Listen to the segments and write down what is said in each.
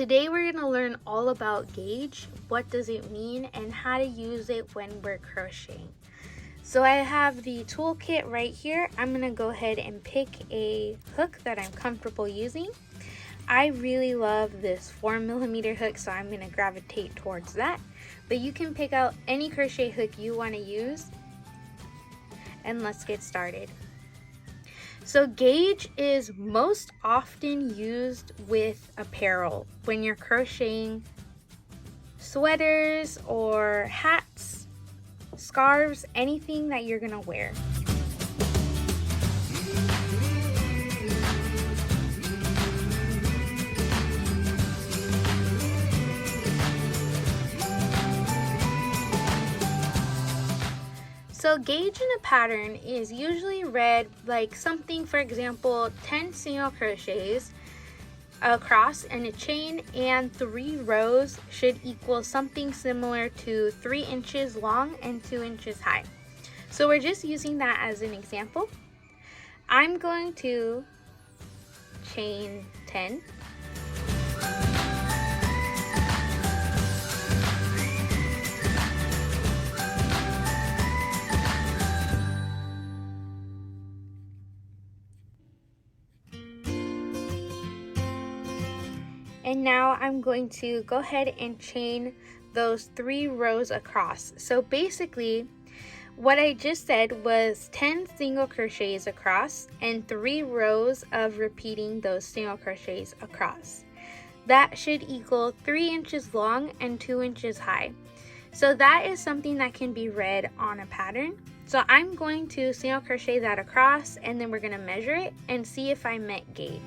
today we're going to learn all about gauge, what does it mean, and how to use it when we're crocheting. So I have the toolkit right here. I'm going to go ahead and pick a hook that I'm comfortable using. I really love this 4mm hook, so I'm going to gravitate towards that. But you can pick out any crochet hook you want to use. And let's get started. So gauge is most often used with apparel when you're crocheting sweaters or hats, scarves, anything that you're gonna wear. So gauge in a pattern is usually read like something, for example, 10 single crochets across in a chain and 3 rows should equal something similar to 3 inches long and 2 inches high. So we're just using that as an example. I'm going to chain 10. And now I'm going to go ahead and chain those 3 rows across. So basically, what I just said was 10 single crochets across and 3 rows of repeating those single crochets across. That should equal 3 inches long and 2 inches high. So that is something that can be read on a pattern. So I'm going to single crochet that across, and then we're going to measure it and see if I met gauge.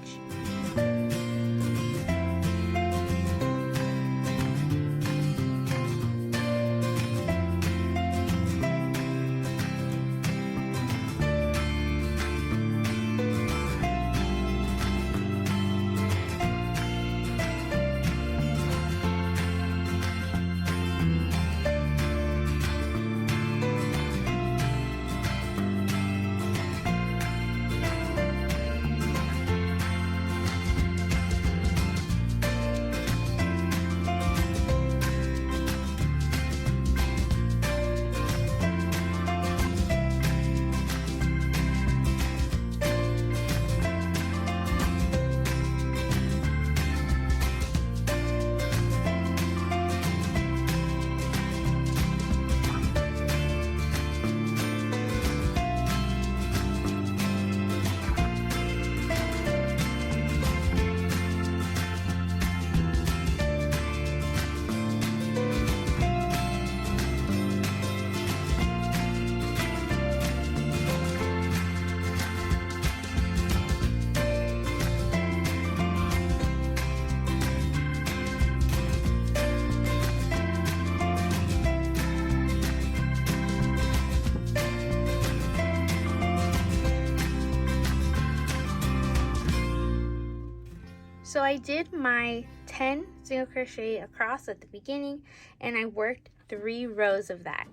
So I did my 10 single crochet across at the beginning, and I worked 3 rows of that.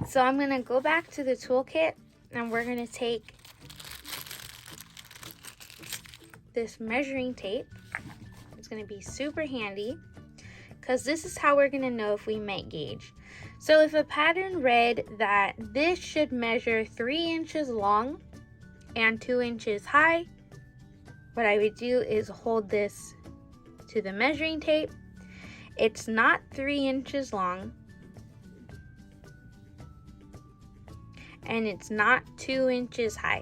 So I'm going to go back to the toolkit, and we're going to take this measuring tape. It's going to be super handy because this is how we're going to know if we met gauge. So if a pattern read that this should measure 3 inches long and 2 inches high, what I would do is hold this to the measuring tape. It's not 3 inches long, and it's not 2 inches high.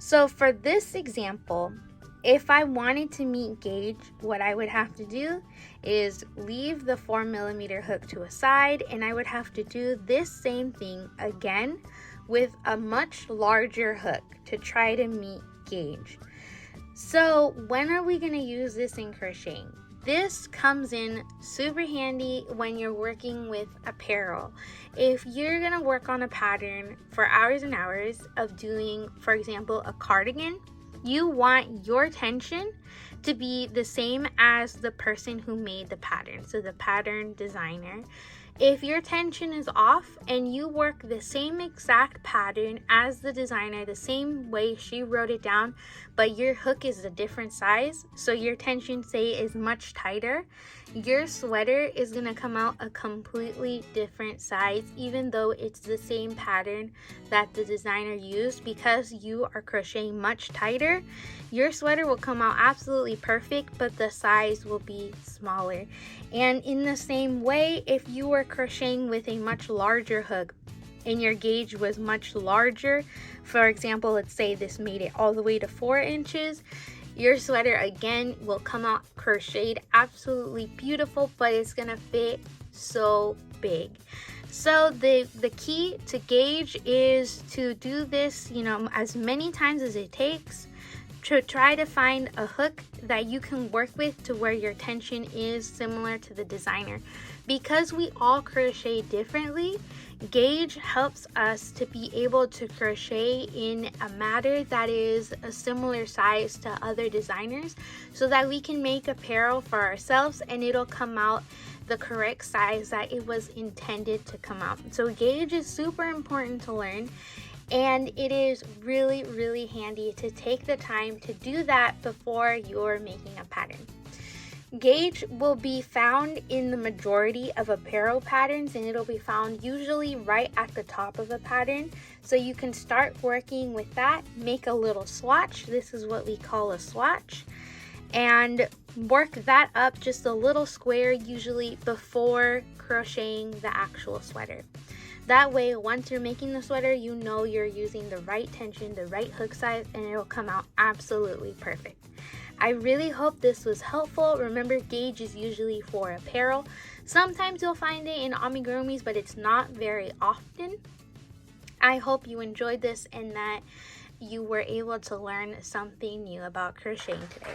So for this example, if I wanted to meet gauge, what I would have to do is leave the 4mm hook to a side, and I would have to do this same thing again with a much larger hook to try to meet gauge. So when are we going to use this in crocheting? This comes in super handy when you're working with apparel. If you're going to work on a pattern for hours and hours of doing, for example, a cardigan, you want your tension to be the same as the person who made the pattern, so the pattern designer. If your tension is off and you work the same exact pattern as the designer, the same way she wrote it down, but your hook is a different size, so your tension, say, is much tighter, your sweater is going to come out a completely different size, even though it's the same pattern that the designer used. Because you are crocheting much tighter, your sweater will come out absolutely perfect, but the size will be smaller. And in the same way, if you were crocheting with a much larger hook and your gauge was much larger, for example, let's say this made it all the way to 4 inches, your sweater again will come out crocheted absolutely beautiful, but it's gonna fit so big. So the key to gauge is to do this, as many times as it takes, to try to find a hook that you can work with to where your tension is similar to the designer. Because we all crochet differently, gauge helps us to be able to crochet in a matter that is a similar size to other designers, so that we can make apparel for ourselves and it'll come out the correct size that it was intended to come out. So gauge is super important to learn, and it is really, really handy to take the time to do that before you're making a pattern. Gauge will be found in the majority of apparel patterns, and it'll be found usually right at the top of a pattern. So you can start working with that, make a little swatch. This is what we call a swatch. And work that up just a little square, usually before crocheting the actual sweater. That way, once you're making the sweater, you know you're using the right tension, the right hook size, and it'll come out absolutely perfect. I really hope this was helpful. Remember, gauge is usually for apparel. Sometimes you'll find it in amigurumis, but it's not very often. I hope you enjoyed this and that you were able to learn something new about crocheting today.